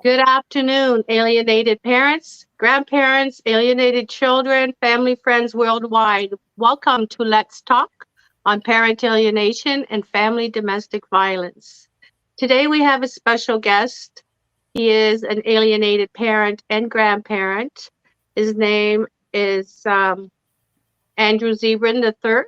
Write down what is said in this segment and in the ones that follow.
Good afternoon, alienated parents, grandparents, alienated children, family friends worldwide. Welcome to Let's Talk on parent alienation and family domestic violence. Today we have a special guest. He is an alienated parent and grandparent. His name is Andrew Zebrun III.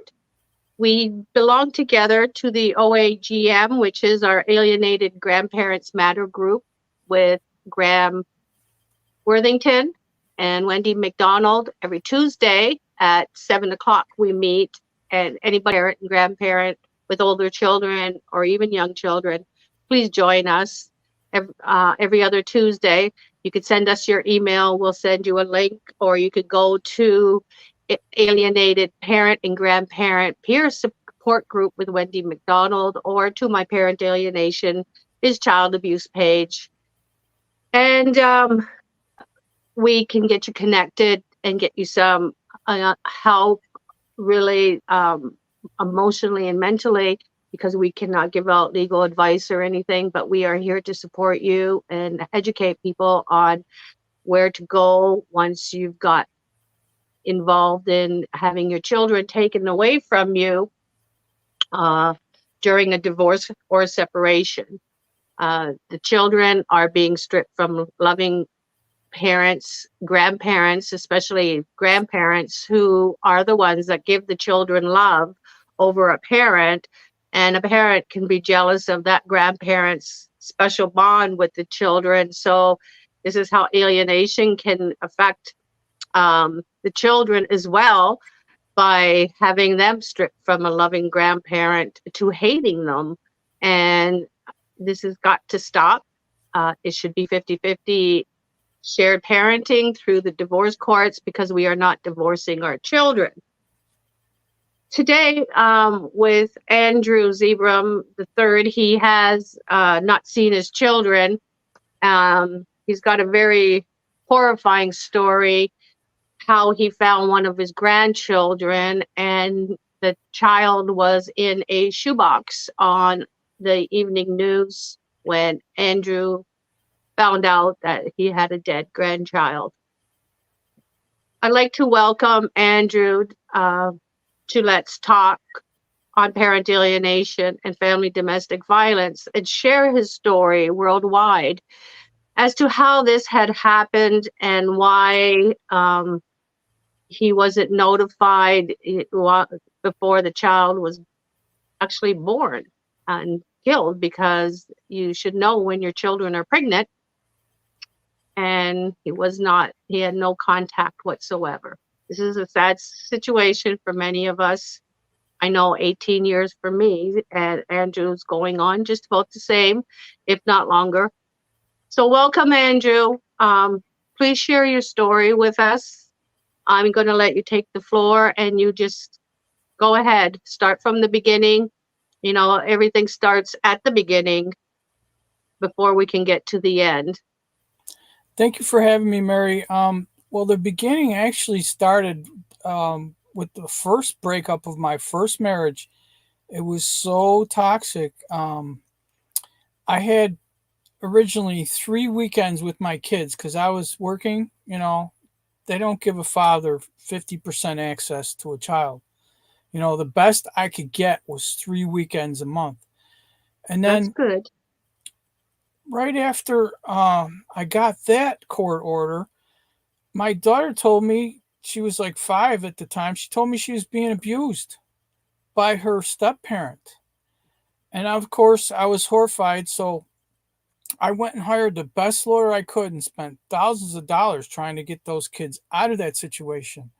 We belong together to the OAGM, which is our Alienated Grandparents Matter group with Graham Worthington and Wendy McDonald. Every Tuesday at 7 o'clock, we meet, and anybody, parent and grandparent with older children or even young children, please join us every other Tuesday. You could send us your email, we'll send you a link, or you could go to Alienated Parent and Grandparent Peer Support Group with Wendy McDonald, or to my Parent Alienation, his child abuse page. And we can get you connected and get you some help, really, emotionally and mentally, because we cannot give out legal advice or anything, but we are here to support you and educate people on where to go once you've got involved in having your children taken away from you during a divorce or a separation. The children are being stripped from loving parents, grandparents, especially grandparents, who are the ones that give the children love over a parent. And a parent can be jealous of that grandparent's special bond with the children. So this is how alienation can affect the children as well, by having them stripped from a loving grandparent to hating them. And this has got to stop. It should be 50-50 shared parenting through the divorce courts, because we are not divorcing our children. Today, with Andrew Zebrun III, he has not seen his children. He's got a very horrifying story, how he found one of his grandchildren, and the child was in a shoebox on the evening news when Andrew found out that he had a dead grandchild. I'd like to welcome Andrew to Let's Talk on parent alienation and family domestic violence, and share his story worldwide as to how this had happened and why he wasn't notified before the child was actually born and killed, because you should know when your children are pregnant. And he had no contact whatsoever. This is a sad situation for many of us. I know 18 years for me, and Andrew's going on just about the same, if not longer. So welcome, Andrew. Please share your story with us. I'm going to let you take the floor, and you just go ahead. Start from the beginning. You know, everything starts at the beginning before we can get to the end. Thank you for having me, Mary. Well, the beginning actually started with the first breakup of my first marriage. It was so toxic. I had originally 3 weekends with my kids because I was working. They don't give a father 50% access to a child. The best I could get was 3 weekends a month. And That's then good. right after I got that court order, my daughter told me, she was like 5 at the time, she told me she was being abused by her step parent. And of course, I was horrified. So I went and hired the best lawyer I could and spent thousands of dollars trying to get those kids out of that situation.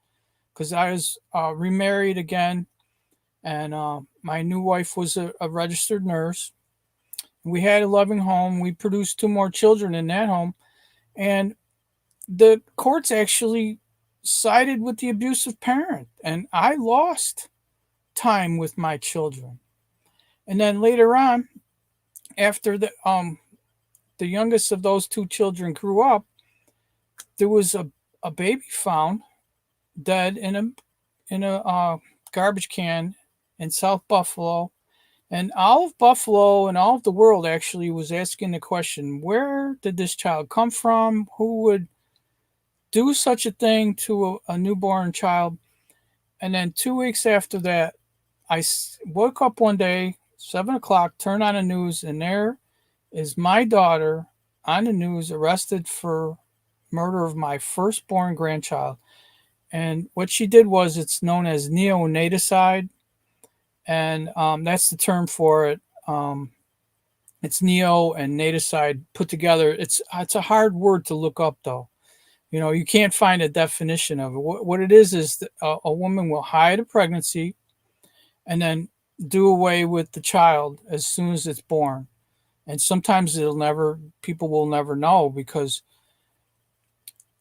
Because I was remarried again, and my new wife was a registered nurse. We had a loving home. We produced 2 more children in that home. And the courts actually sided with the abusive parent, and I lost time with my children. And then later on, after the youngest of those 2 children grew up, there was a baby found dead in a garbage can in South Buffalo. And all of Buffalo and all of the world actually was asking the question, where did this child come from? Who would do such a thing to a newborn child? And then 2 weeks after that, woke up one day, 7 o'clock, turned on the news, and there is my daughter on the news arrested for murder of my firstborn grandchild. And what she did was, it's known as neonaticide, and that's the term for it. It's neo and naticide put together. It's a hard word to look up, though. You can't find a definition of it. What it is that a woman will hide a pregnancy and then do away with the child as soon as it's born. And sometimes people will never know, because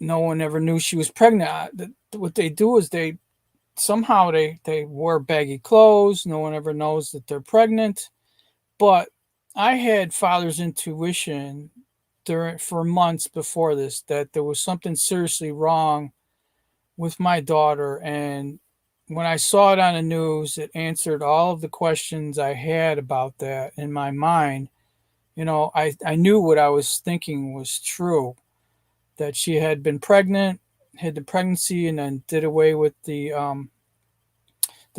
no one ever knew she was pregnant. What they do is they wear baggy clothes. No one ever knows that they're pregnant. But I had father's intuition for months before this, that there was something seriously wrong with my daughter. And when I saw it on the news, it answered all of the questions I had about that in my mind. I knew what I was thinking was true, that she had been pregnant, had the pregnancy, and then did away with the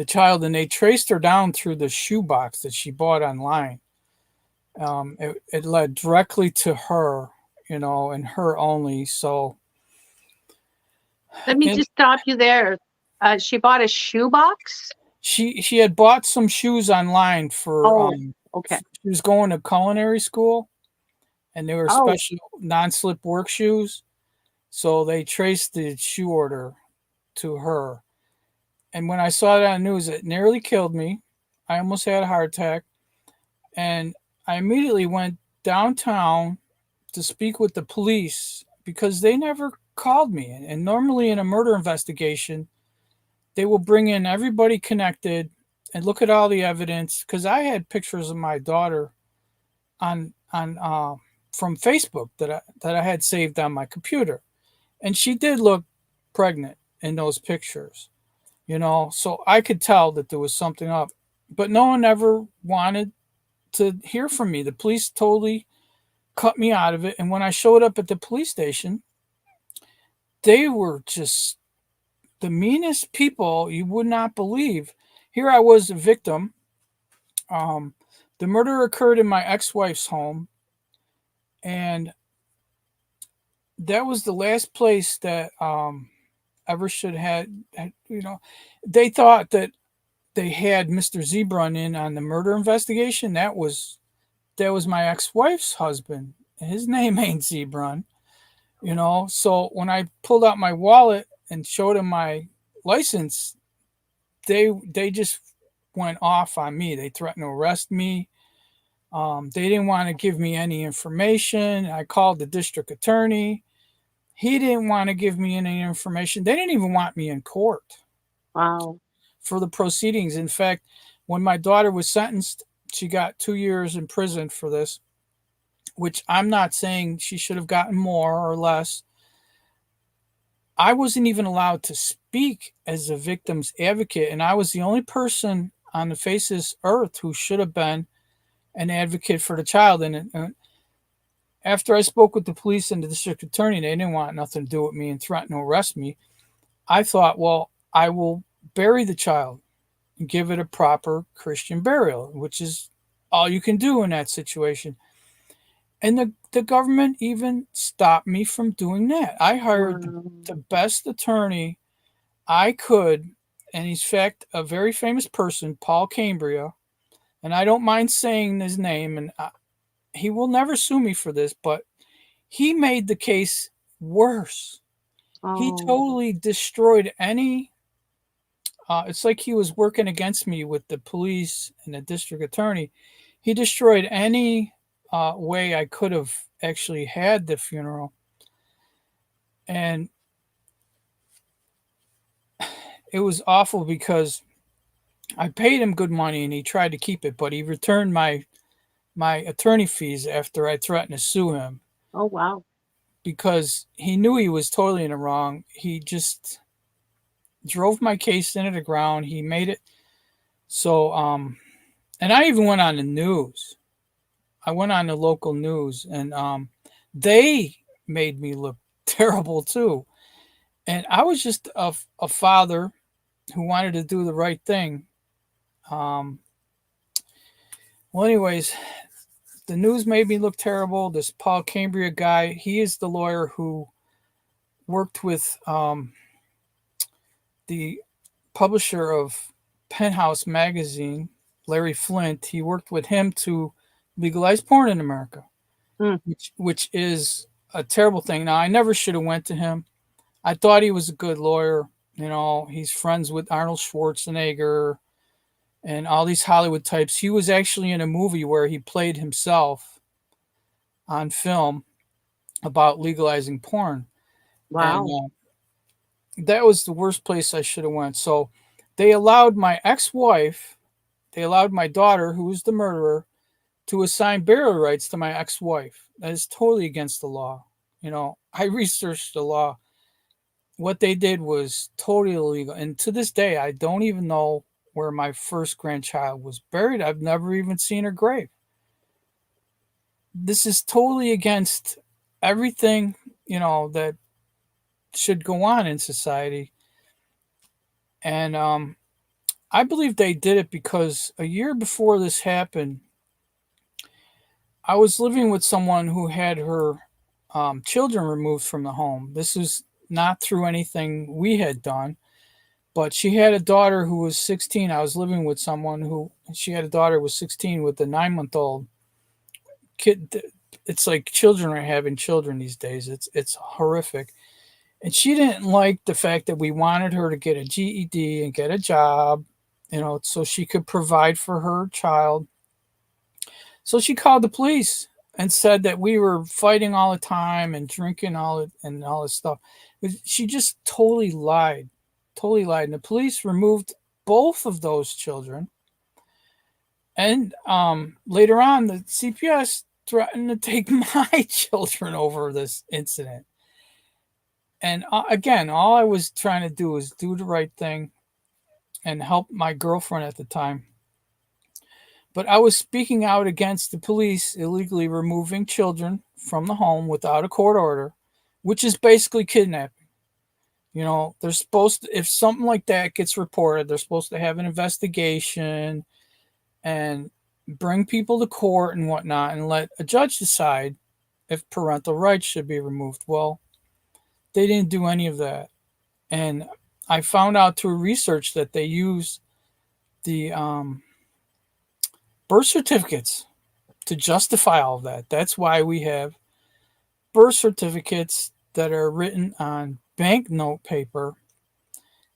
child. And they traced her down through the shoebox that she bought online. It led directly to her, and her only. So, Let me and just stop you there. She bought a shoebox. she had bought some shoes online for Oh, okay. she was going to culinary school, and they were Oh, special non-slip work shoes. So they traced the shoe order to her. And when I saw that on the news, it nearly killed me. I almost had a heart attack. And I immediately went downtown to speak with the police, because they never called me. And normally in a murder investigation, they will bring in everybody connected and look at all the evidence. Because I had pictures of my daughter on from Facebook that I had saved on my computer, and she did look pregnant in those pictures. So I could tell that there was something up, but no one ever wanted to hear from me. The police totally cut me out of it. And when I showed up at the police station, they were just the meanest people you would not believe. Here I was, a victim. Um, the murder occurred in my ex-wife's home, and that was the last place that ever should had. They thought that they had Mr. Zebrun in on the murder investigation. That was my ex-wife's husband. His name ain't Zebrun. So when I pulled out my wallet and showed him my license, they just went off on me. They threatened to arrest me. They didn't want to give me any information. I called the district attorney. He didn't want to give me any information. They didn't even want me in court wow. for the proceedings. In fact, when my daughter was sentenced, she got 2 years in prison for this, which I'm not saying she should have gotten more or less. I wasn't even allowed to speak as a victim's advocate, and I was the only person on the face of this earth who should have been an advocate for the child. And after I spoke with the police and the district attorney, they didn't want nothing to do with me and threatened to arrest me. I thought, well, I will bury the child and give it a proper Christian burial, which is all you can do in that situation. And the government even stopped me from doing that. I hired Wow. the best attorney I could, and he's, in fact, a very famous person, Paul Cambria, and I don't mind saying his name, and he will never sue me for this, but he made the case worse. He Oh, totally destroyed any. It's like he was working against me with the police and the district attorney. He destroyed any way I could have actually had the funeral. And it was awful, because I paid him good money and he tried to keep it, but he returned my attorney fees after I threatened to sue him, oh, wow. because he knew he was totally in the wrong. He just drove my case into the ground. He made it so And I even went on the news. I went on the local news, and they made me look terrible too. And I was just a father who wanted to do the right thing. Um, well, anyways, the news made me look terrible. This Paul Cambria guy, he is the lawyer who worked with the publisher of Penthouse magazine, Larry Flint. He worked with him to legalize porn in America, Mm. which is a terrible thing. Now, I never should have went to him. I thought he was a good lawyer. You know, he's friends with Arnold Schwarzenegger and all these Hollywood types. He was actually in a movie where he played himself on film about legalizing porn, and Wow. that was the worst place I should have went. So they allowed my ex-wife, they allowed my daughter, who was the murderer, to assign burial rights to my ex-wife. That is totally against the law. You know, I researched the law. What they did was totally illegal, and to this day, I don't even know where my first grandchild was buried. I've never even seen her grave. This is totally against everything, you know, that should go on in society. And I believe they did it because a year before this happened, I was living with someone who had her children removed from the home. This was not through anything we had done, but she had a daughter who was 16. I was living with someone who she had a daughter who was 16 with a 9-month-old kid. It's like children are having children these days. It's horrific. And she didn't like the fact that we wanted her to get a GED and get a job, you know, so she could provide for her child. So she called the police and said that we were fighting all the time and drinking all this stuff. She just totally lied. And the police removed both of those children. And later on, the CPS threatened to take my children over this incident. And again, all I was trying to do was do the right thing and help my girlfriend at the time. But I was speaking out against the police illegally removing children from the home without a court order, which is basically kidnapping. You know, they're supposed to, if something like that gets reported, they're supposed to have an investigation and bring people to court and whatnot and let a judge decide if parental rights should be removed. Well, they didn't do any of that. And I found out through research that they use the birth certificates to justify all of that. That's why we have birth certificates that are written on banknote paper,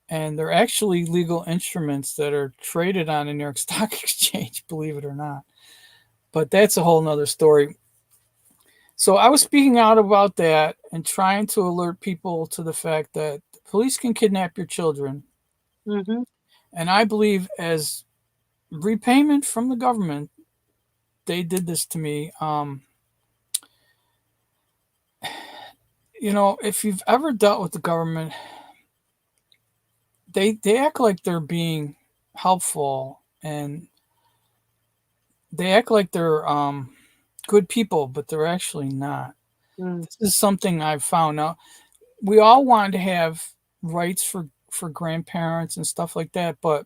and they're actually legal instruments that are traded on the New York Stock Exchange, believe it or not. But that's a whole nother story. So I was speaking out about that and trying to alert people to the fact that the police can kidnap your children. Mm-hmm. And I believe as repayment from the government, they did this to me. You know, if you've ever dealt with the government, they act like they're being helpful, and they act like they're good people, but they're actually not. Mm. This is something I've found out. We all want to have rights for grandparents and stuff like that, but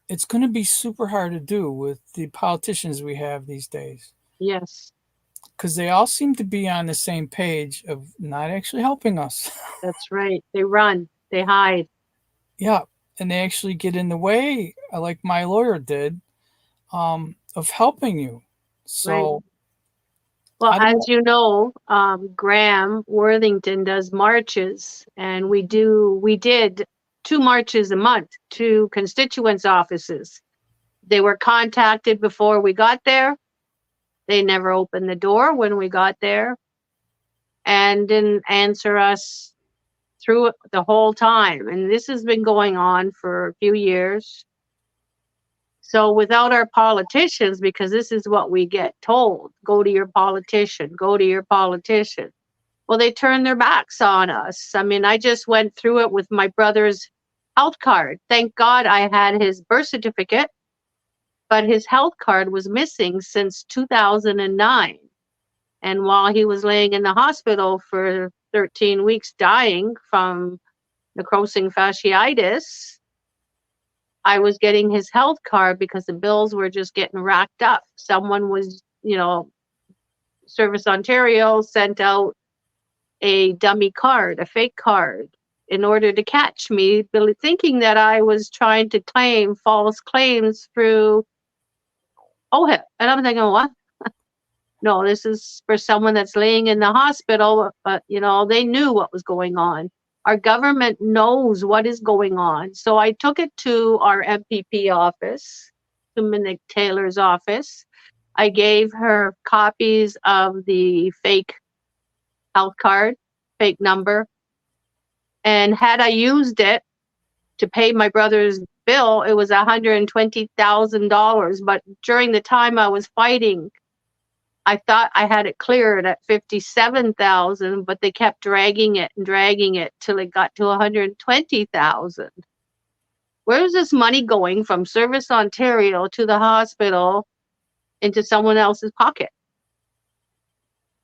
it's going to be super hard to do with the politicians we have these days, Yes, because they all seem to be on the same page of not actually helping us. that's right. They run, they hide. Yeah, and they actually get in the way, like my lawyer did, of helping you. Right. So Well, I don't. as you know, Graham Worthington does marches, and we did 2 marches a month to constituents' offices. They were contacted before we got there. They never opened the door when we got there and didn't answer us through the whole time. And this has been going on for a few years. So without our politicians, because this is what we get told, go to your politician, go to your politician. Well, they turn their backs on us. I mean, I just went through it with my brother's health card. Thank God I had his birth certificate. but his health card was missing since 2009. And while he was laying in the hospital for 13 weeks dying from necrosing fasciitis, I was getting his health card because the bills were just getting racked up. Someone was, Service Ontario sent out a dummy card, a fake card, in order to catch me, thinking that I was trying to claim false claims through OHIP. And I'm thinking, what? No, this is for someone that's laying in the hospital, but they knew what was going on. Our government knows what is going on. So I took it to our MPP office, to Monique Taylor's office. I gave her copies of the fake health card, fake number. And had I used it to pay my brother's bill, it was $120,000. But during the time I was fighting, I thought I had it cleared at $57,000, but they kept dragging it till it got to $120,000. Where's this money going from Service Ontario to the hospital into someone else's pocket?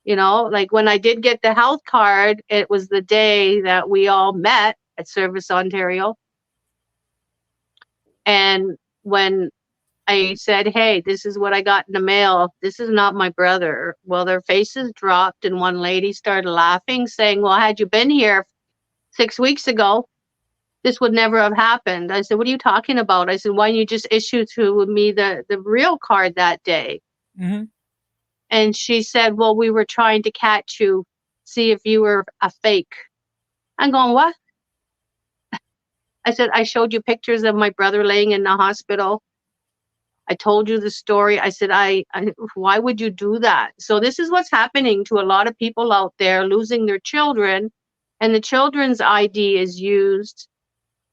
Like when I did get the health card, it was the day that we all met at Service Ontario. And when I said, hey, this is what I got in the mail, this is not my brother. Well, their faces dropped, and one lady started laughing, saying, well, had you been here 6 weeks ago, this would never have happened. I said, what are you talking about? I said, why didn't you just issue to me the real card that day? Mm-hmm. And she said, well, we were trying to catch you, see if you were a fake. I'm going, what? I said, I showed you pictures of my brother laying in the hospital. I told you the story. I said, why would you do that? So this is what's happening to a lot of people out there, losing their children. And the children's ID is used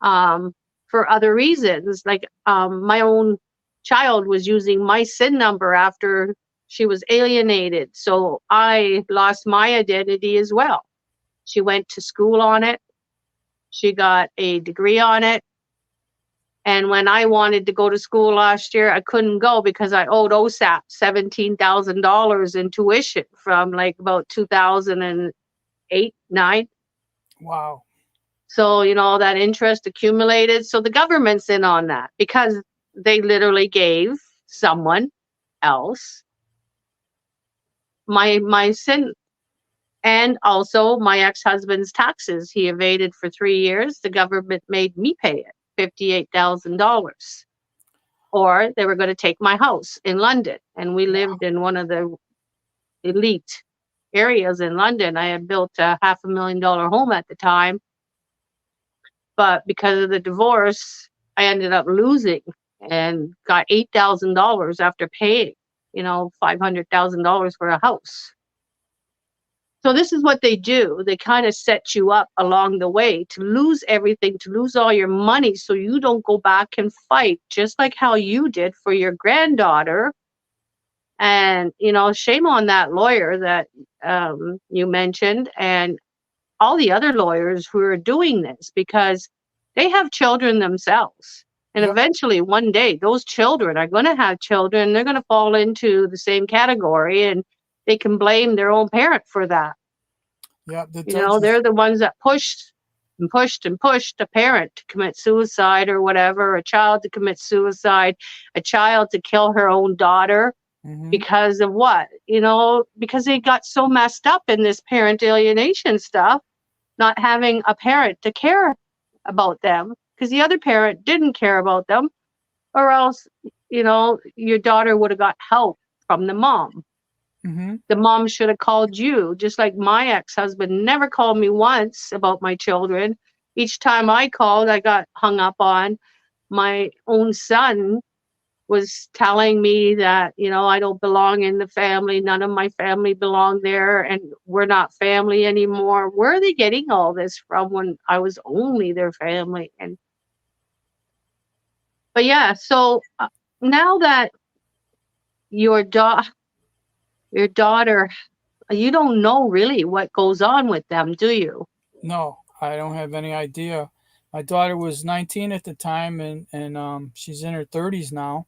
for other reasons. Like my own child was using my SIN number after she was alienated. So I lost my identity as well. She went to school on it. She got a degree on it. And when I wanted to go to school last year, I couldn't go because I owed OSAP $17,000 in tuition from like about 2008, 9. Wow. So, that interest accumulated. So the government's in on that because they literally gave someone else my SIN and also my ex-husband's taxes. He evaded for 3 years. The government made me pay it. $58,000, or they were going to take my house in London. And we lived in one of the elite areas in London. I had built a $500,000 home at the time, but because of the divorce, I ended up losing and got $8,000 after paying, $500,000 for a house. So this is what they do. They kind of set you up along the way to lose everything, to lose all your money so you don't go back and fight, just like how you did for your granddaughter. And, shame on that lawyer that you mentioned and all the other lawyers who are doing this, because they have children themselves. And eventually one day those children are going to have children. They're going to fall into the same category, and they can blame their own parent for that. Yeah, they're the ones that pushed and pushed and pushed a parent to commit suicide or whatever, a child to commit suicide, a child to kill her own daughter. Mm-hmm. Because of what? Because they got so messed up in this parent alienation stuff, not having a parent to care about them because the other parent didn't care about them, or else, your daughter would have got help from the mom. Mm-hmm. The mom should have called you, just like my ex-husband never called me once about my children. Each time I called, I got hung up on. My own son was telling me that, I don't belong in the family. None of my family belong there, and we're not family anymore. Where are they getting all this from when I was only their family? But yeah, so now that your daughter, you don't know really what goes on with them, do you? No, I don't have any idea. My daughter was 19 at the time, and she's in her 30s now.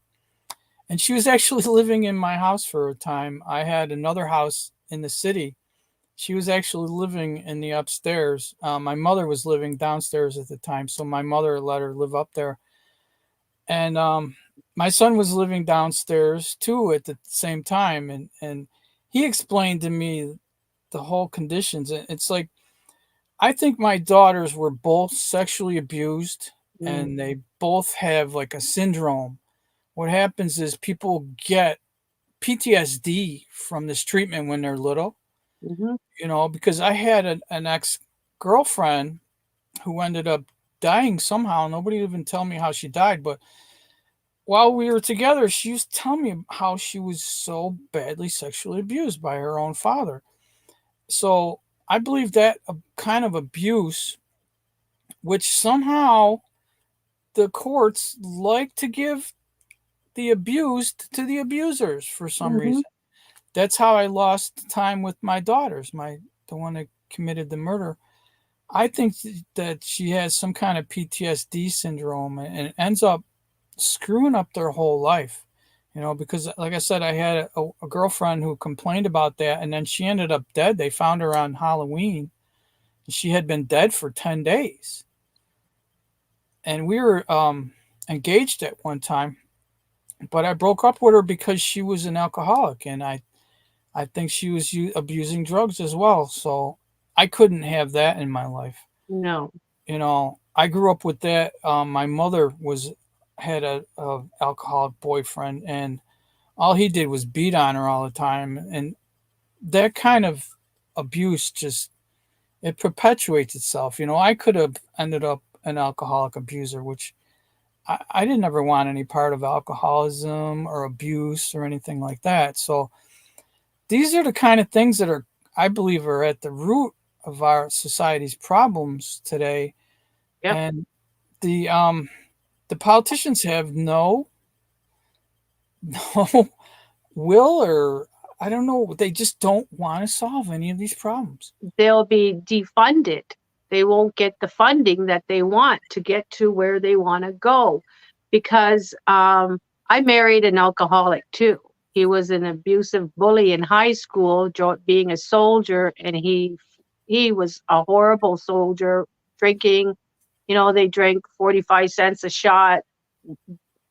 And she was actually living in my house for a time. I had another house in the city. She was actually living in the upstairs. My mother was living downstairs at the time, so my mother let her live up there. And my son was living downstairs too at the same time. And he explained to me the whole conditions. It's like, I think my daughters were both sexually abused Mm, and they both have like a syndrome. What happens is people get PTSD from this treatment when they're little, mhm, because I had an ex girlfriend who ended up dying somehow. Nobody even tell me how she died, but while we were together, she used to tell me how she was so badly sexually abused by her own father. So I believe that a kind of abuse, which somehow the courts like to give the abused to the abusers for some mhm. reason. That's how I lost time with my daughters, the one that committed the murder. I think that she has some kind of PTSD syndrome and it ends up screwing up their whole life. Because like I said, I had a girlfriend who complained about that and then she ended up dead. They found her on Halloween. She had been dead for 10 days. And we were engaged at one time, but I broke up with her because she was an alcoholic and I think she was abusing drugs as well. So I couldn't have that in my life. No. I grew up with that. My mother had a alcoholic boyfriend, and all he did was beat on her all the time. And that kind of abuse just it perpetuates itself. I could have ended up an alcoholic abuser, which I didn't ever want any part of alcoholism or abuse or anything like that. So these are the kind of things that I believe, are at the root of our society's problems today. Yep. And the politicians have no will, or I don't know, they just don't want to solve any of these problems. They'll be defunded. They won't get the funding that they want to get to where they want to go. Because I married an alcoholic too. He was an abusive bully in high school, being a soldier, and he was a horrible soldier, drinking. They drink 45 cents a shot,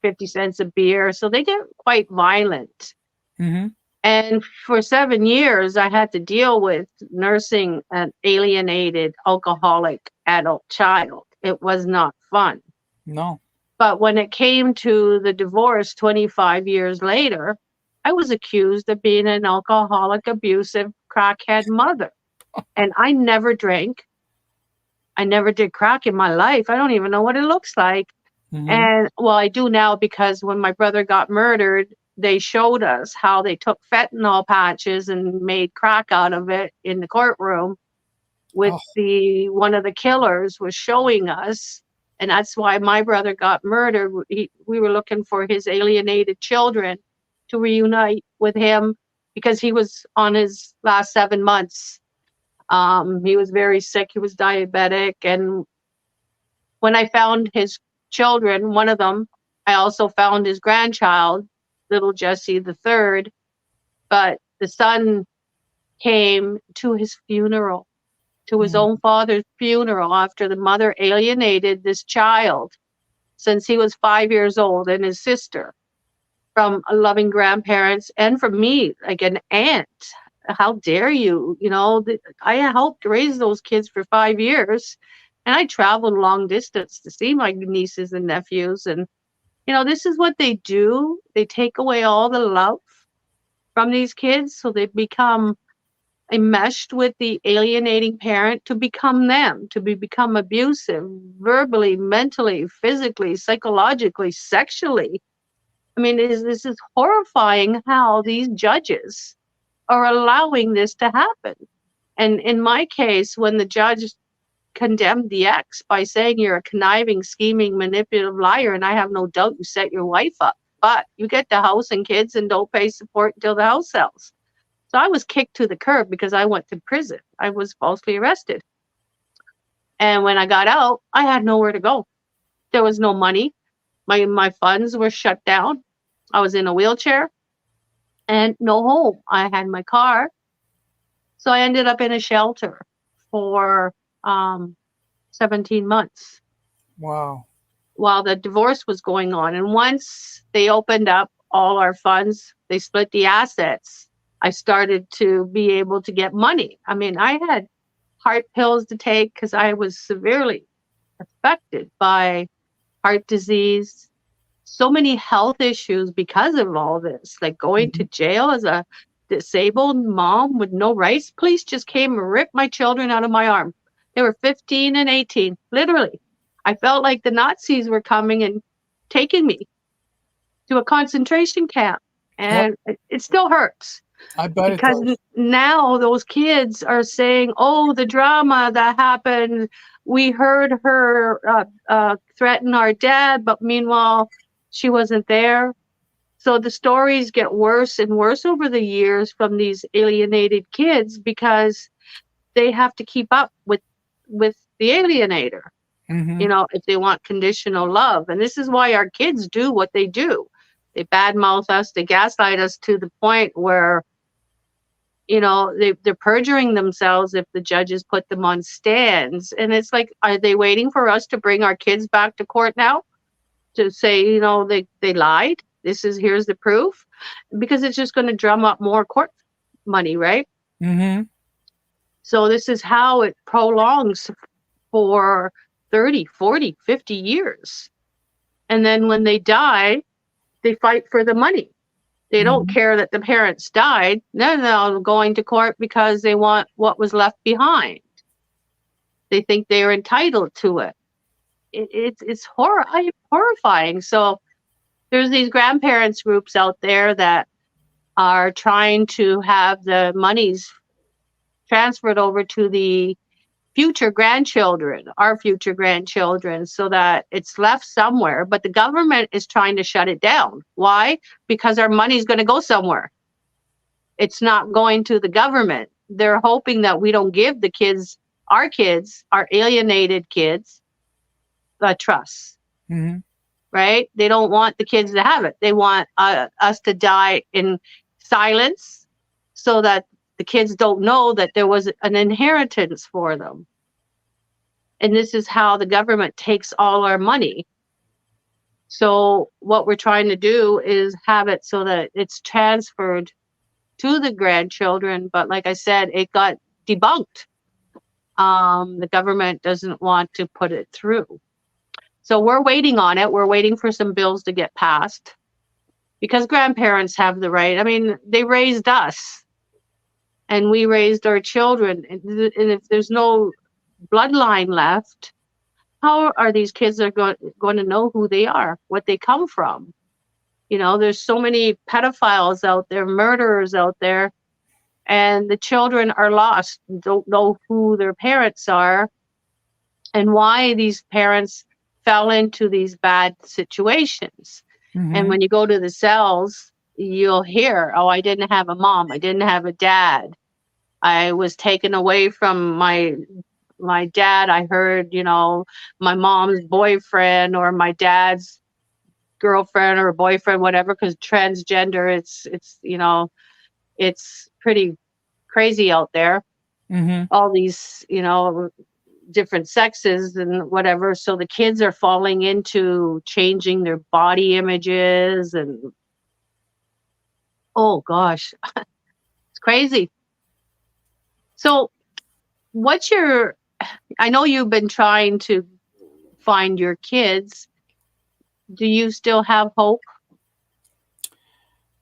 50 cents a beer, so they get quite violent. Mm-hmm. And for 7 years, I had to deal with nursing an alienated alcoholic adult child. It was not fun. No. But when it came to the divorce 25 years later, I was accused of being an alcoholic, abusive, crackhead mother. And I never drank. I never did crack in my life. I don't even know what it looks like. Mm-hmm. And well, I do now because when my brother got murdered, they showed us how they took fentanyl patches and made crack out of it in the courtroom with Oh. the one of the killers was showing us. And that's why my brother got murdered. We were looking for his alienated children to reunite with him because he was on his last 7 months. He was very sick. He was diabetic. And when I found his children, one of them, I also found his grandchild, little Jesse the third. But the son came to his funeral, to his Mm. own father's funeral, after the mother alienated this child since he was 5 years old, and his sister, from loving grandparents and from me, like an aunt. How dare you? I helped raise those kids for 5 years, and I traveled long distance to see my nieces and nephews. And, this is what they do. They take away all the love from these kids, so they become enmeshed with the alienating parent to become them, become abusive, verbally, mentally, physically, psychologically, sexually. I mean, this is horrifying how these judges are allowing this to happen. And in my case, when the judge condemned the ex by saying you're a conniving, scheming, manipulative liar, and I have no doubt you set your wife up, but you get the house and kids and don't pay support until the house sells. So I was kicked to the curb because I went to prison. I was falsely arrested. And when I got out, I had nowhere to go. There was no money. My funds were shut down. I was in a wheelchair and no home. I had my car. So I ended up in a shelter for 17 months Wow. while the divorce was going on. And once they opened up all our funds, they split the assets. I started to be able to get money. I mean, I had heart pills to take because I was severely affected by heart disease, so many health issues because of all this, like going to Mhm. jail as a disabled mom with no rights. Police just came and ripped my children out of my arm. They were 15 and 18, literally. I felt like the Nazis were coming and taking me to a concentration camp. Yep. And it still hurts I bet it because does. now those kids are saying, oh, the drama that happened. We heard her threaten our dad, but meanwhile, she wasn't there. So the stories get worse and worse over the years from these alienated kids because they have to keep up with the alienator, Hmm. if they want conditional love. And this is why our kids do what they do. They badmouth us, they gaslight us to the point where they're perjuring themselves if the judges put them on stands. And it's like, are they waiting for us to bring our kids back to court now to say, they lied? Here's the proof, because it's just going to drum up more court money, right? Hmm. So this is how it prolongs for 30, 40, 50 years. And then when they die, they fight for the money. They don't Hmm. care that the parents died. Then they're going to court because they want what was left behind. They think they're entitled to it. It's horrifying. So there's these grandparents groups out there that are trying to have the monies transferred over to the future grandchildren, our future grandchildren, so that it's left somewhere. But the government is trying to shut it down. Why? Because our money's going to go somewhere. It's not going to the government. They're hoping that we don't give the kids, our alienated kids, the trust, Hmm. right? They don't want the kids to have it. They want us to die in silence so that the kids don't know that there was an inheritance for them. And this is how the government takes all our money. So what we're trying to do is have it so that it's transferred to the grandchildren. But like I said, it got debunked. The government doesn't want to put it through. So we're waiting on it. We're waiting for some bills to get passed because grandparents have the right. I mean, they raised us and we raised our children. And if there's no bloodline left, how are these kids going to know who they are, what they come from? There's so many pedophiles out there, murderers out there, and the children are lost, don't know who their parents are and why these parents fell into these bad situations. And Hmm. when you go to the cells, you'll hear, oh, I didn't have a mom, I didn't have a dad, I was taken away from my dad. I heard, my mom's boyfriend or my dad's girlfriend or boyfriend, whatever, because transgender, it's pretty crazy out there. Hmm. All these, different sexes and whatever. So the kids are falling into changing their body images and oh gosh, it's crazy. So what's your I know you've been trying to find your kids. Do you still have hope?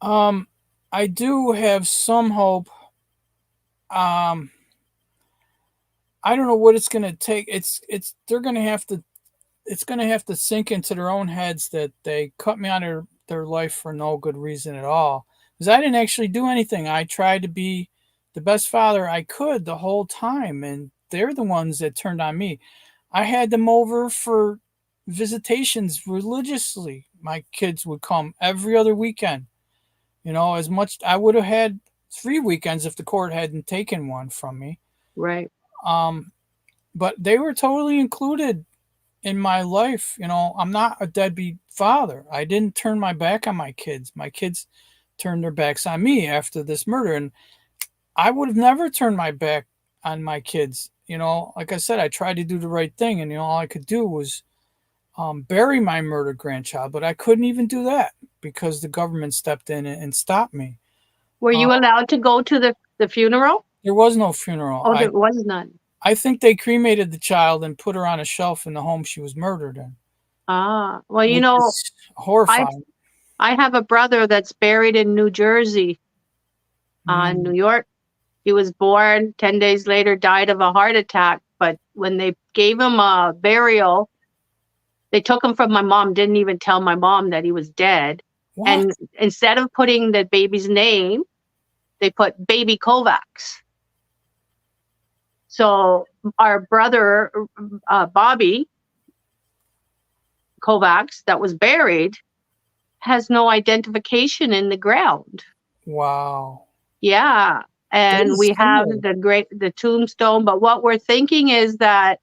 Um, I do have some hope. Um, I don't know what it's gonna take. They're gonna have to. It's gonna have to sink into their own heads that they cut me out of their life for no good reason at all. Because I didn't actually do anything. I tried to be the best father I could the whole time, and they're the ones that turned on me. I had them over for visitations religiously. My kids would come every other weekend. As much I would have had 3 weekends if the court hadn't taken one from me. Right. Um, but they were totally included in my life, I'm not a deadbeat father. I didn't turn my back on my kids. My kids turned their backs on me after this murder. And I would have never turned my back on my kids. Like I said, I tried to do the right thing. And, all I could do was bury my murdered grandchild. But I couldn't even do that because the government stepped in and stopped me. Were you allowed to go to the funeral? There was no funeral. Oh, there was none. I think they cremated the child and put her on a shelf in the home she was murdered in. Well, Horrifying. I have a brother that's buried in New Jersey, New York. He was born, 10 days later, died of a heart attack. But when they gave him a burial, they took him from my mom, didn't even tell my mom that he was dead. What? And instead of putting the baby's name, they put baby Kovacs. So our brother, Bobby Kovacs, that was buried, has no identification in the ground. Wow. Yeah. And we have the tombstone. But what we're thinking is that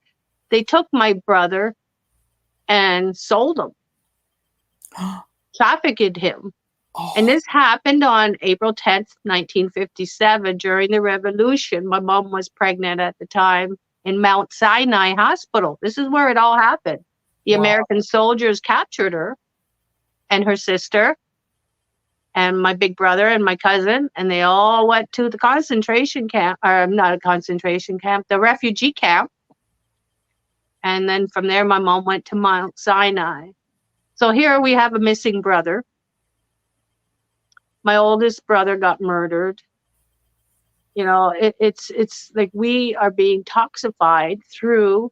they took my brother and sold him, trafficked him. Oh. And this happened on April 10th, 1957, during the Revolution. My mom was pregnant at the time in Mount Sinai Hospital. This is where it all happened. The American soldiers captured her and her sister and my big brother and my cousin, and they all went to the concentration camp, or not a concentration camp, the refugee camp. And then from there, my mom went to Mount Sinai. So here we have a missing brother. My oldest brother got murdered. It's like we are being toxified through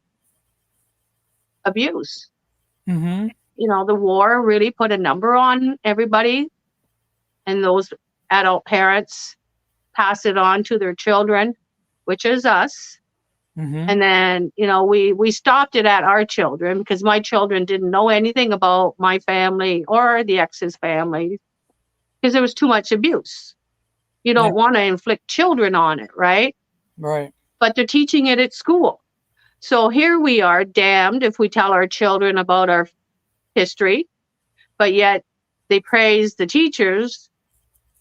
abuse. Mm-hmm. The war really put a number on everybody, and those adult parents pass it on to their children, which is us. Mm-hmm. And then, we stopped it at our children because my children didn't know anything about my family or the ex's family because there was too much abuse. You don't want to inflict children on it, right? Right. But they're teaching it at school. So here we are, damned if we tell our children about our history, but yet they praise the teachers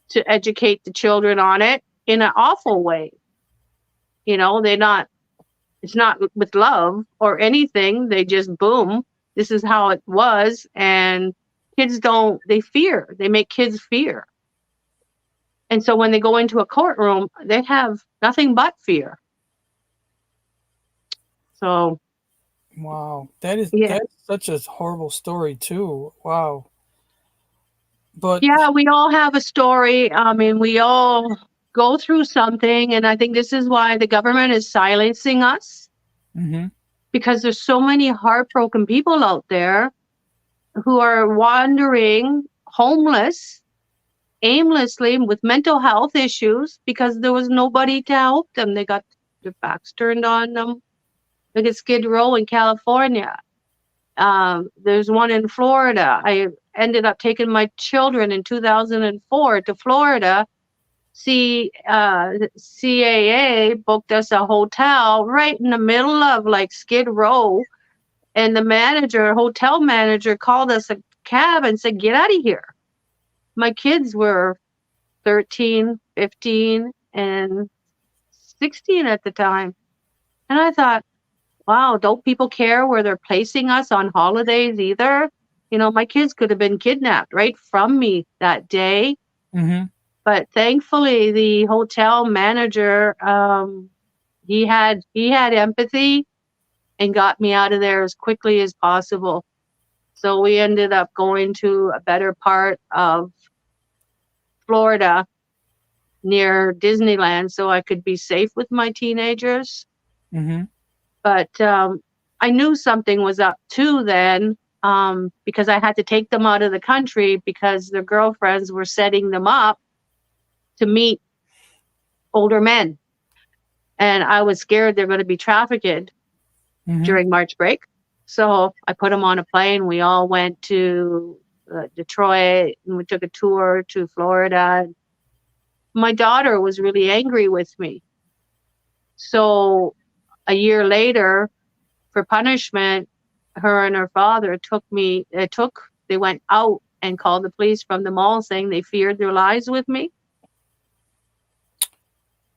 to educate the children on it in an awful way. It's not with love or anything. They just, boom, this is how it was. And kids they fear. They make kids fear. And so when they go into a courtroom, they have nothing but fear. So. Wow. That's such a horrible story too. Wow. But yeah, we all have a story. I mean, we all go through something. And I think this is why the government is silencing us. Mm-hmm. Because there's so many heartbroken people out there who are wandering, homeless, aimlessly with mental health issues because there was nobody to help them. They got their backs turned on them. Look at Skid Row in California. There's one in Florida. I ended up taking my children in 2004 to Florida. CAA booked us a hotel right in the middle of like Skid Row. And the hotel manager called us a cab and said, get out of here. My kids were 13, 15, and 16 at the time. And I thought, wow, don't people care where they're placing us on holidays either? My kids could have been kidnapped right from me that day. Mm-hmm. But thankfully, the hotel manager, he had empathy and got me out of there as quickly as possible. So we ended up going to a better part of Florida near Disneyland so I could be safe with my teenagers. Mm-hmm. But I knew something was up too then because I had to take them out of the country because their girlfriends were setting them up to meet older men. And I was scared they're going to be trafficked during March break. So I put them on a plane. We all went to Detroit and we took a tour to Florida. My daughter was really angry with me. So a year later, for punishment, her and her father they went out and called the police from the mall saying they feared their lives with me.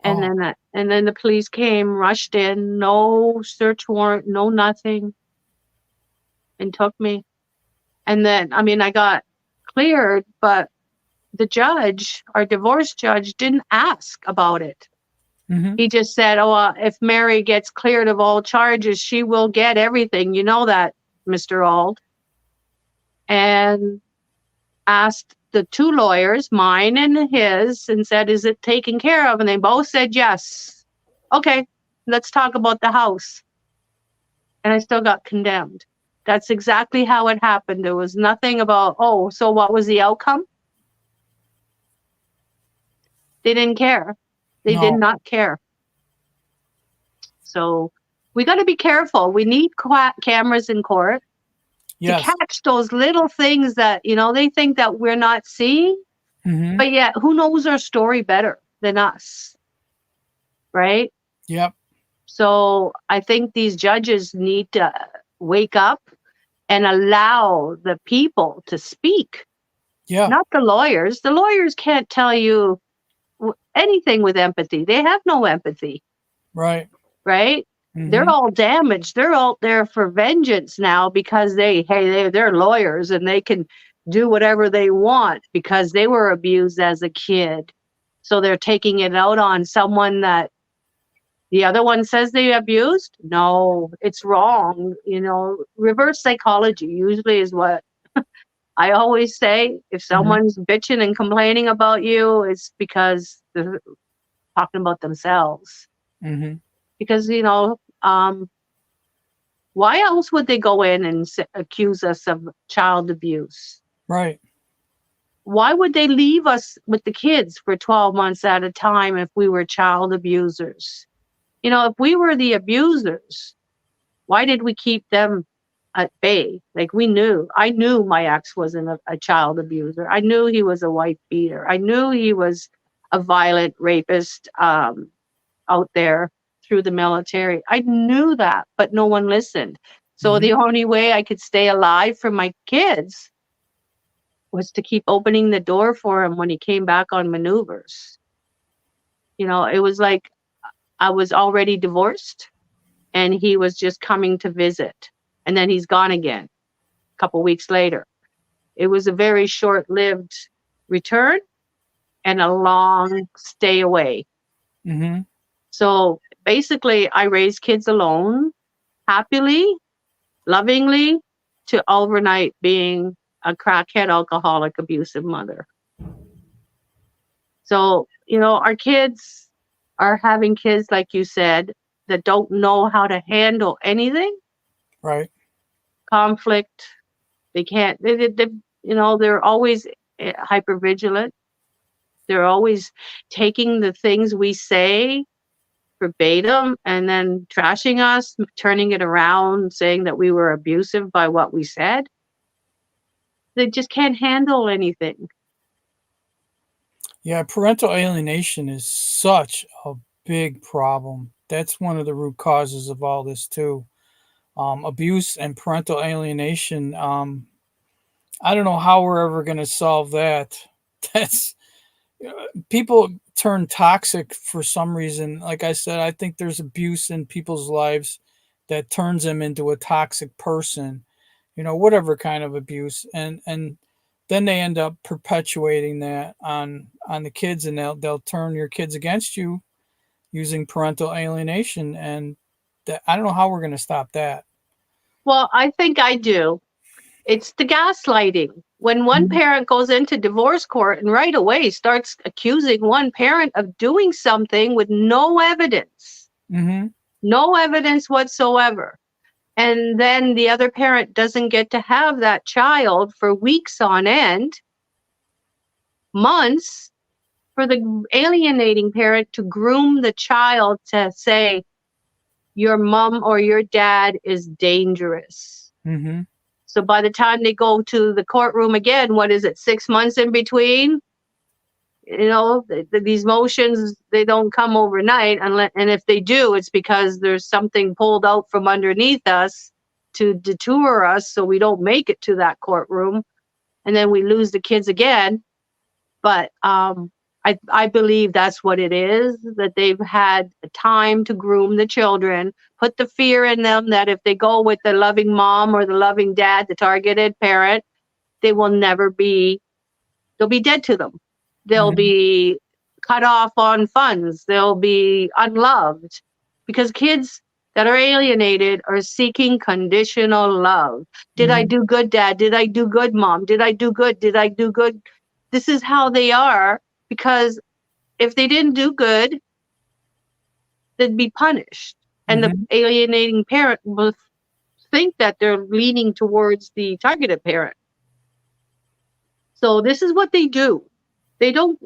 And Oh. then the police came, rushed in, no search warrant, no nothing, and took me. And then, I mean, I got cleared, but the judge, our divorce judge, didn't ask about it. Mm-hmm. He just said, "Oh, if Mary gets cleared of all charges, she will get everything. You know that, Mr. Auld." And asked the two lawyers, mine and his, and said, "Is it taken care of?" And they both said yes. Okay, let's talk about the house. And I still got condemned. That's exactly how it happened. There was nothing about, oh, so what was the outcome? They didn't care. They did No. not care. So we got to be careful. We need cameras in court to Yes. catch those little things that, they think that we're not seeing. Mm-hmm. But yet, who knows our story better than us? Right? Yep. So I think these judges need to wake up and allow the people to speak, Yeah. not the lawyers. The lawyers can't tell you anything with empathy. They have no empathy. Right. Right? Mm-hmm. They're all damaged. They're all there for vengeance now because they're lawyers and they can do whatever they want because they were abused as a kid. So they're taking it out on someone that the other one says they abused. No, it's wrong. Reverse psychology usually is what I always say. If someone's bitching and complaining about you, it's because they're talking about themselves. Mm-hmm. Because, why else would they go in and accuse us of child abuse? Right. Why would they leave us with the kids for 12 months at a time if we were child abusers? If we were the abusers, why did we keep them at bay? Like I knew my ex wasn't a child abuser. I knew he was a wife beater. I knew he was a violent rapist out there through the military. I knew that, but no one listened. So the only way I could stay alive for my kids was to keep opening the door for him when he came back on maneuvers. It was like I was already divorced and he was just coming to visit. And then he's gone again a couple weeks later. It was a very short-lived return and a long stay away. Mm-hmm. So basically, I raised kids alone, happily, lovingly, to overnight being a crackhead, alcoholic, abusive mother. So, our kids are having kids, like you said, that don't know how to handle anything. Right. Conflict. They can't, they're always hyper vigilant. They're always taking the things we say verbatim and then trashing us, turning it around, saying that we were abusive by what we said. They just can't handle anything. Yeah, parental alienation is such a big problem. That's one of the root causes of all this too. Abuse and parental alienation. I don't know how we're ever going to solve that. That's people turn toxic for some reason. Like I said, I think there's abuse in people's lives that turns them into a toxic person. Whatever kind of abuse, and then they end up perpetuating that on the kids, and they'll turn your kids against you using parental alienation, and I don't know how we're going to stop that. Well, I think I do. It's the gaslighting. When one parent goes into divorce court and right away starts accusing one parent of doing something with no evidence, no evidence whatsoever. And then the other parent doesn't get to have that child for weeks on end, months, for the alienating parent to groom the child to say, your mom or your dad is dangerous. Mm-hmm. So by the time they go to the courtroom again, what is it, 6 months in between? These motions, they don't come overnight. And if they do, it's because there's something pulled out from underneath us to detour us so we don't make it to that courtroom, and then we lose the kids again. But I believe that's what it is, that they've had time to groom the children, put the fear in them that if they go with the loving mom or the loving dad, the targeted parent, they will never be, they'll be dead to them. They'll Mhm. be cut off on funds. They'll be unloved, because kids that are alienated are seeking conditional love. Did I Mhm. do good, dad? Did I do good, mom? Did I do good? Did I do good? This is how they are, because if they didn't do good, they'd be punished. And the Mhm. alienating parent will think that they're leaning towards the targeted parent. So this is what they do. They don't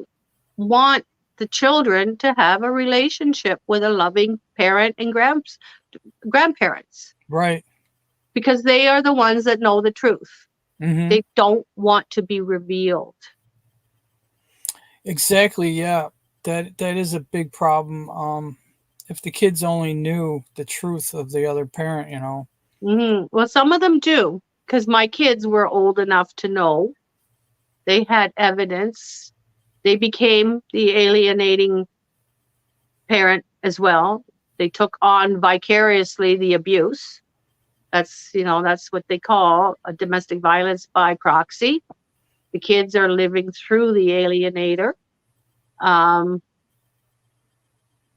want the children to have a relationship with a loving parent and grandparents, Right. because they are the ones that know the truth. Mhm. They don't want to be revealed. Exactly. Yeah. That is a big problem. If the kids only knew the truth of the other parent, you know. Well, some of them do, because my kids were old enough to know. They had evidence. They became the alienating parent as well. They took on vicariously the abuse. That's what they call a domestic violence by proxy. The kids are living through the alienator. Um,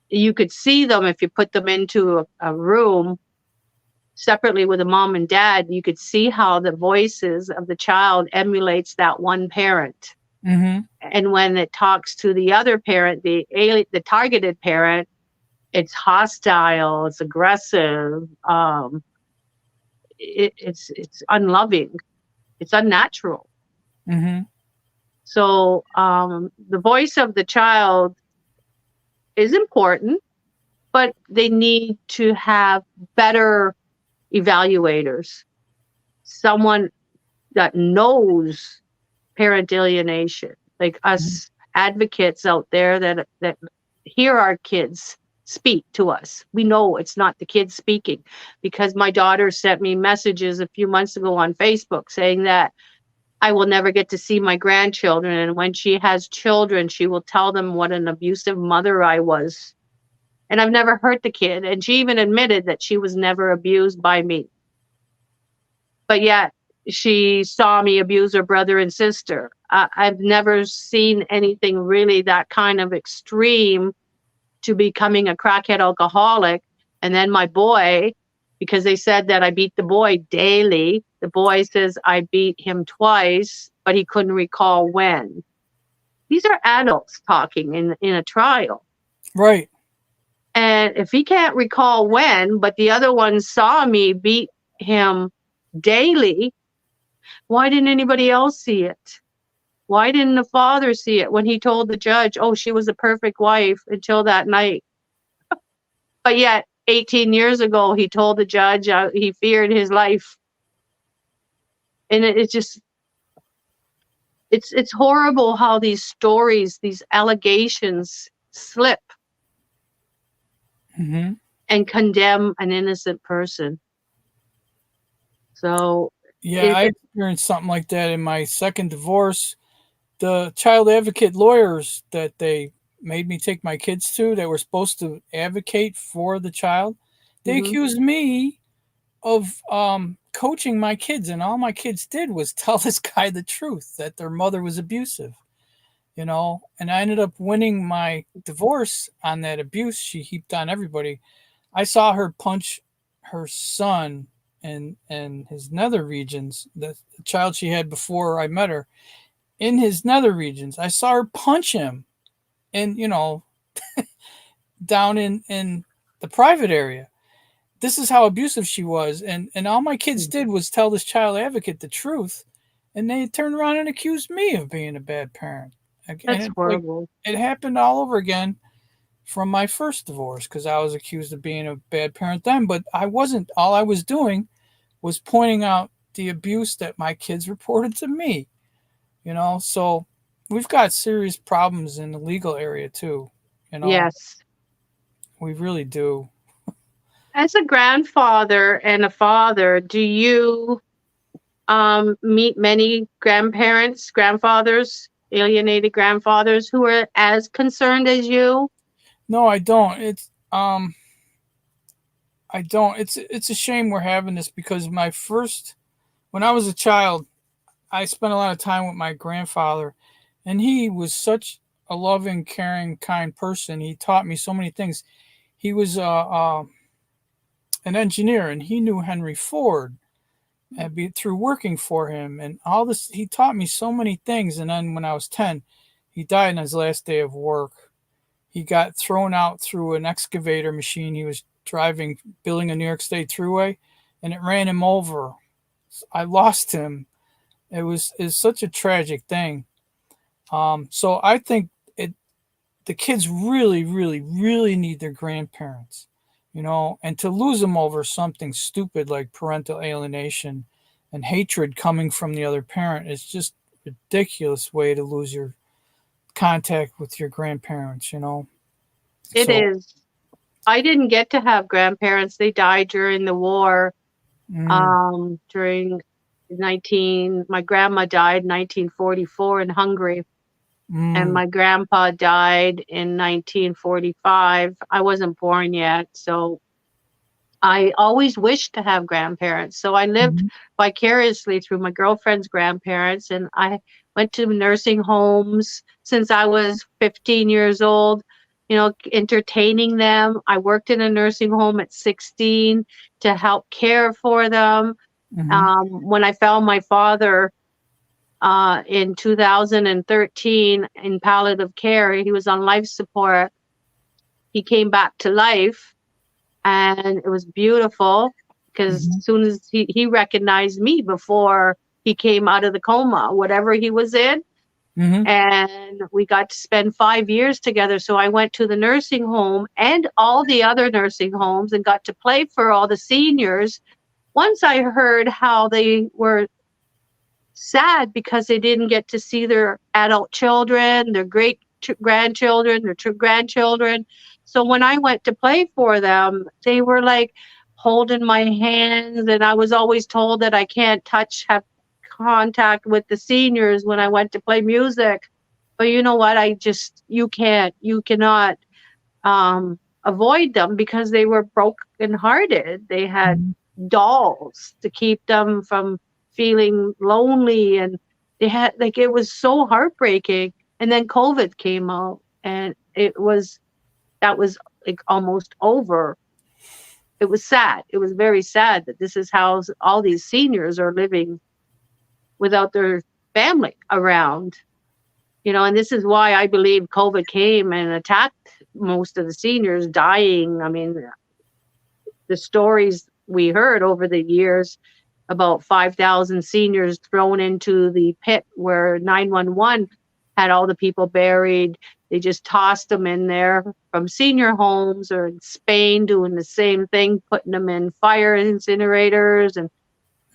you could see them if you put them into a room separately with a mom and dad. You could see how the voices of the child emulates that one parent. Mhm. And when it talks to the other parent, the targeted parent, it's hostile, it's aggressive, it's unloving, it's unnatural. Mhm. So the voice of the child is important, but they need to have better evaluators, someone that knows parent alienation, like Mhm. us advocates out there that hear our kids speak to us. We know it's not the kids speaking, because my daughter sent me messages a few months ago on Facebook saying that I will never get to see my grandchildren, and when she has children, she will tell them what an abusive mother I was. And I've never hurt the kid, and she even admitted that she was never abused by me. But yet she saw me abuse her brother and sister. I've never seen anything really that kind of extreme, to becoming a crackhead alcoholic. And then my boy, because they said that I beat the boy daily, the boy says I beat him twice, but he couldn't recall when. These are adults talking in a trial. Right. And if he can't recall when, but the other one saw me beat him daily, why didn't anybody else see it? Why didn't the father see it when he told the judge, oh, she was a perfect wife until that night? But yet, 18 years ago, he told the judge he feared his life. And it's just, it's horrible how these stories, these allegations slip Mhm. and condemn an innocent person. So Yeah, it, I it experienced something like that in my second divorce. The child advocate lawyers that they made me take my kids to, that were supposed to advocate for the child, they mhm. accused me of coaching my kids, and all my kids did was tell this guy the truth, that their mother was abusive, you know. And I ended up winning my divorce on that abuse she heaped on everybody. I saw her punch her son in his nether regions, the child she had before I met her, in his nether regions. I saw her punch him, and down in the private area. This is how abusive she was, and all my kids did was tell this child advocate the truth, and they turned around and accused me of being a bad parent. And That's it's like horrible. it happened all over again from my first divorce, because I was accused of being a bad parent then, but I wasn't. All I was doing was pointing out the abuse that my kids reported to me. So we've got serious problems in the legal area too. You know, Yes. we really do. As a grandfather and a father, do you meet many grandparents, grandfathers, alienated grandfathers who are as concerned as you? No, I don't. I don't. It's a shame we're having this because when I was a child, I spent a lot of time with my grandfather, and he was such a loving, caring, kind person. He taught me so many things. He was an engineer, and he knew Henry Ford through working for him, and all this. He taught me so many things. And then when I was 10, he died on his last day of work. He got thrown out through an excavator machine. He was driving, building a New York State thruway, and it ran him over. I lost him. It's such a tragic thing. So I think the kids really, really, really need their grandparents, and to lose them over something stupid like parental alienation and hatred coming from the other parent is just a ridiculous way to lose your contact with your grandparents. It So, is. I didn't get to have grandparents. They died during the war. mm, During my grandma died in 1944 in Hungary, and mm, my grandpa died in 1945. I wasn't born yet, so I always wished to have grandparents. So I lived mhm, vicariously through my girlfriend's grandparents, and I went to nursing homes since I was 15 years old, entertaining them. I worked in a nursing home at 16 to help care for them. mhm, When I found my father in 2013 in palliative care, he was on life support. He came back to life, and it was beautiful because mhm, as soon as he recognized me before he came out of the coma, whatever he was in, mhm, and we got to spend 5 years together. So I went to the nursing home and all the other nursing homes and got to play for all the seniors. Once I heard how they were sad because they didn't get to see their adult children, their great grandchildren, their grandchildren. So when I went to play for them, they were like holding my hands, and I was always told that I can't have contact with the seniors when I went to play music. But you know what? You cannot avoid them because they were broken hearted. They had mhm, dolls to keep them from feeling lonely, and they had like it was so heartbreaking. And then COVID came out, and that was like almost over. It was sad. It was very sad that this is how all these seniors are living without their family around. And this is why I believe COVID came and attacked most of the seniors dying. I mean, the stories we heard over the years about 5,000 seniors thrown into the pit where 911 had all the people buried. They just tossed them in there from senior homes, or in Spain doing the same thing, putting them in fire incinerators. And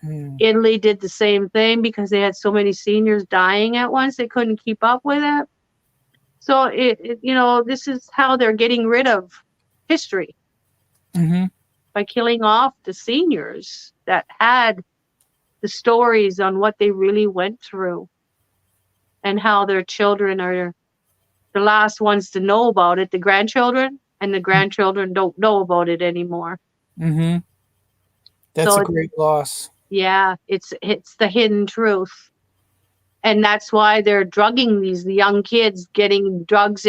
mm, Italy did the same thing because they had so many seniors dying at once. They couldn't keep up with it. So this is how they're getting rid of history, mhm, by killing off the seniors that had the stories on what they really went through, and how their children are the last ones to know about it, the grandchildren, and the grandchildren don't know about it anymore. mhm. That's a So great loss. yeah, it's the hidden truth. And that's why they're drugging these young kids, getting drugs,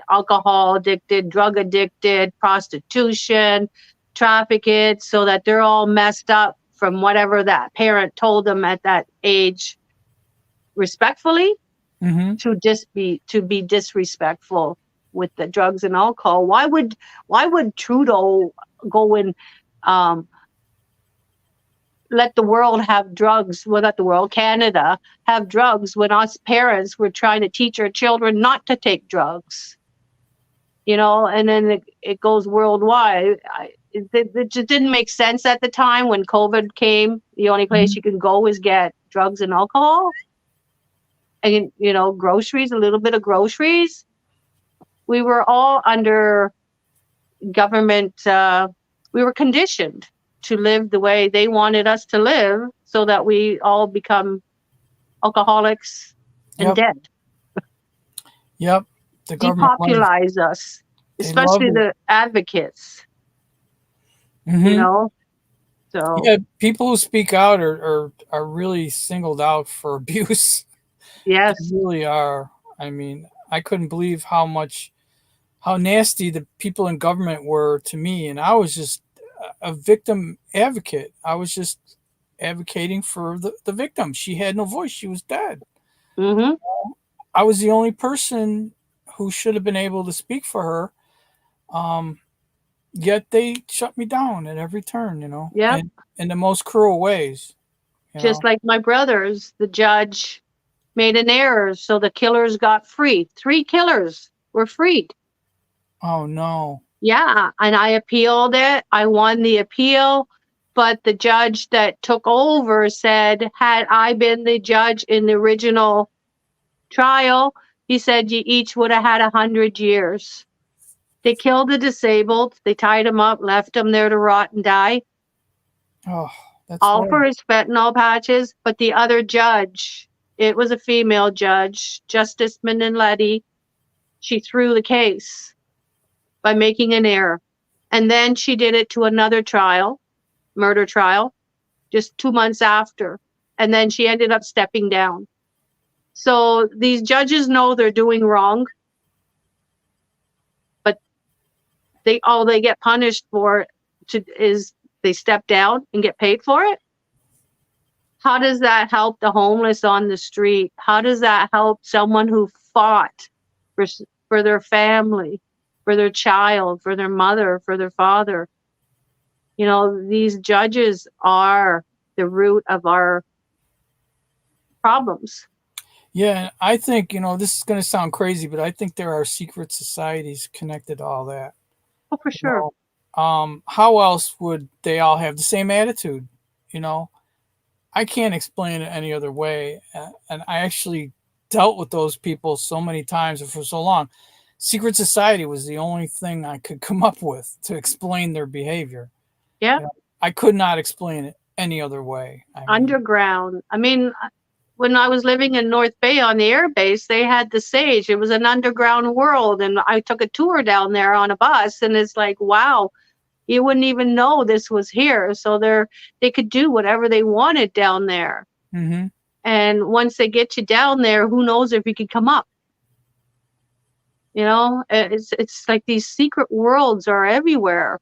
alcohol addicted, drug addicted, prostitution, traffic it, so that they're all messed up from whatever that parent told them at that age, respectfully, Mhm, to be disrespectful with the drugs and alcohol. Why would Trudeau go and um, let the world have drugs? Well, not the world, Canada have drugs, when us parents were trying to teach our children not to take drugs. And then it goes worldwide. It just didn't make sense at the time when COVID came. The only place mhm, you can go is get drugs and alcohol, and groceries, a little bit of groceries. We were all under government we were conditioned to live the way they wanted us to live, so that we all become alcoholics and Yep. dead. Yep. The government loves, Depopulize us, they love especially it. the advocates, you Hmm. know? So, Yeah, people who speak out are really singled out for abuse. They yes. really are. I mean, I couldn't believe how nasty the people in government were to me, and I was just a victim advocate. I was just advocating for the victim. She had no voice. She was dead. Mm-hmm. I was the only person who should have been able to speak for her. Um, Yet they shut me down at every turn, Yep. and in the most cruel ways, you Just know. like my brothers, the judge made an error, so the killers got free. 3 killers were freed. Oh no. Yeah, and I appealed it. I won the appeal, but the judge that took over said, had I been the judge in the original trial, he said you each would have had 100 years. They killed the disabled. They tied him up, left him there to rot and die, Oh, that's all for horrible. his fentanyl patches. But the other judge, it was a female judge, Justice Minnelletti, she threw the case by making an error. And then she did it to another trial, murder trial, just 2 months after. And then she ended up stepping down. So these judges know they're doing wrong, but they get punished for is they step down and get paid for it. How does that help the homeless on the street? How does that help someone who fought for for their family, for their child, for their mother, for their father? These judges are the root of our problems. Yeah, I think, this is going to sound crazy, but I think there are secret societies connected to all that. Oh, for You sure. how else would they all have the same attitude? You know, I can't explain it any other way. And I actually dealt with those people so many times and for so long. Secret society was the only thing I could come up with to explain their behavior. Yeah. You know, I could not explain it any other way. I mean, Underground. I mean, when I was living in North Bay on the air base, they had the Sage. It was an underground world. And I took a tour down there on a bus, and it's like, wow, you wouldn't even know this was here. So they could do whatever they wanted down there. mm-hmm. And once they get you down there, who knows if you could come up? It's like these secret worlds are everywhere.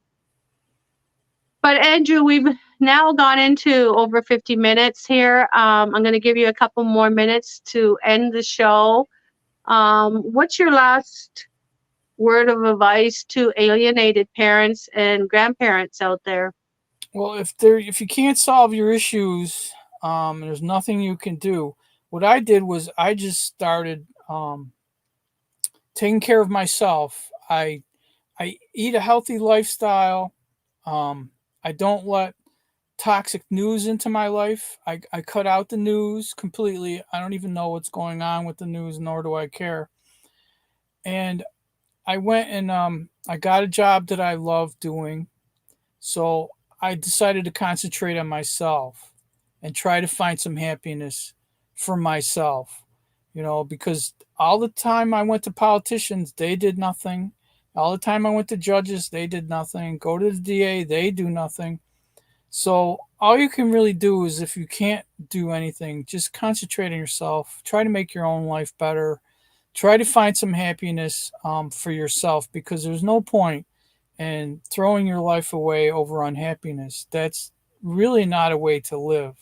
But Andrew, we've now gone into over 50 minutes here. I'm going to give you a couple more minutes to end the show. What's your last word of advice to alienated parents and grandparents out there? Well, if you can't solve your issues, there's nothing you can do. What I did was I just started taking care of myself. I eat a healthy lifestyle. I don't let toxic news into my life. I cut out the news completely. I don't even know what's going on with the news, nor do I care. And I went and I got a job that I love doing. So I decided to concentrate on myself and try to find some happiness for myself, because all the time I went to politicians, they did nothing. All the time I went to judges, they did nothing. Go to the DA, they do nothing. So all you can really do is, if you can't do anything, just concentrate on yourself. Try to make your own life better. Try to find some happiness for yourself, because there's no point in throwing your life away over unhappiness. That's really not a way to live.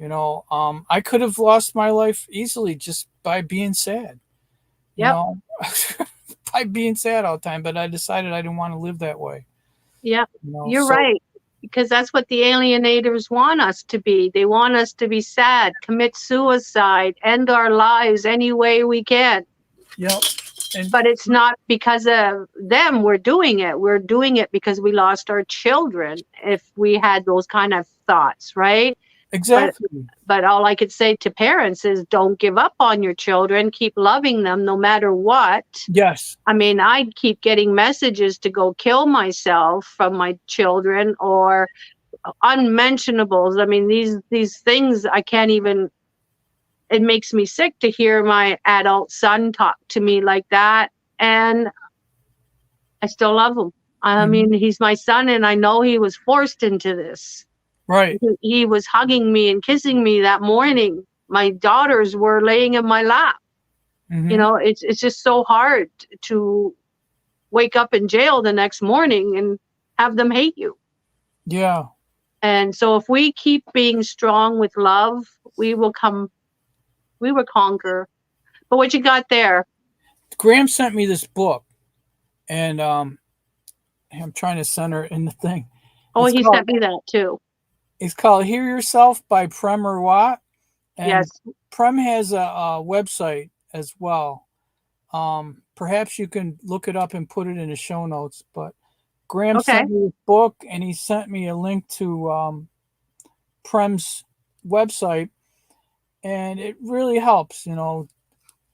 I could have lost my life easily just by being sad, you Yep. know, by being sad all the time, but I decided I didn't want to live that way. Yep. You're So right. Because that's what the alienators want us to be. They want us to be sad, commit suicide, end our lives any way we can. yep. And But it's not because of them we're doing it. We're doing it because we lost our children, if we had those kind of thoughts, right? But Exactly. but all I could say to parents is don't give up on your children. Keep loving them no matter what. Yes. I mean, I keep getting messages to go kill myself from my children or unmentionables. I mean, these things I can't even. It makes me sick to hear my adult son talk to me like that, and I still love him. I Mhm. mean, he's my son, and I know he was forced into this. Right. He was hugging me and kissing me that morning. My daughters were laying in my lap. Hmm. It's just so hard to wake up in jail the next morning and have them hate you. Yeah. And so if we keep being strong with love, we will conquer. But what you got there? Graham sent me this book, and I'm trying to center it in the thing. Oh, It's he called sent me that too. it's called Hear Yourself by Prem Watt, and Yes. Prem has a website as well. Perhaps you can look it up and put it in the show notes. But Graham Okay. sent me this book, and he sent me a link to Prem's website, and it really helps.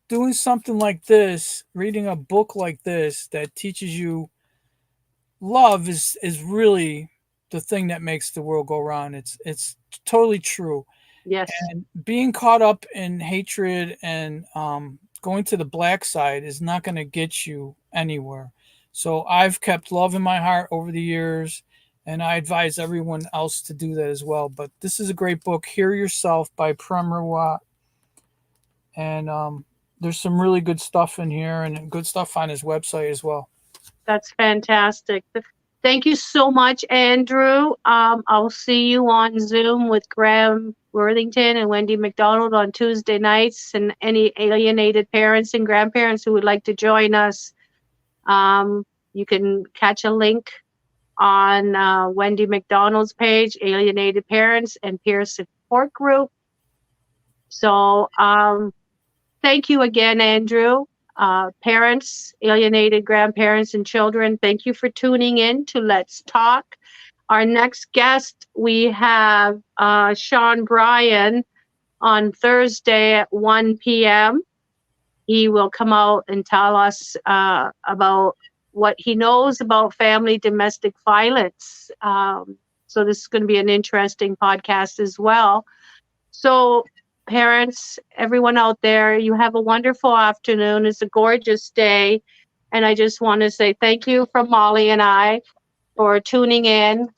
Doing something like this, reading a book like this that teaches you love is really the thing that makes the world go round. It's totally true. Yes. And being caught up in hatred and going to the black side is not going to get you anywhere. So I've kept love in my heart over the years, and I advise everyone else to do that as well. But this is a great book, Hear Yourself by Prem Watt, and there's some really good stuff in here and good stuff on his website as well. That's fantastic. Thank you so much, Andrew. I'll see you on Zoom with Graham Worthington and Wendy McDonald on Tuesday nights, and any alienated parents and grandparents who would like to join us. You can catch a link on Wendy McDonald's page, Alienated Parents and Peer Support Group. So thank you again, Andrew. Parents, alienated grandparents, and children, thank you for tuning in to Let's Talk. Our next guest, we have Sean Bryan on Thursday at 1 p.m. He will come out and tell us about what he knows about family domestic violence. So this is going to be an interesting podcast as well. So parents, everyone out there, you have a wonderful afternoon. It's a gorgeous day. And I just want to say thank you from Molly and I for tuning in.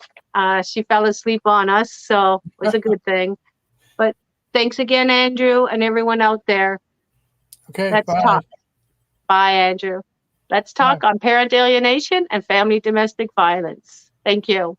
She fell asleep on us, so it was a good thing. But thanks again, Andrew, and everyone out there. Okay, Let's bye. talk. Bye, Andrew. Let's Bye. talk on parent alienation and family domestic violence. Thank you.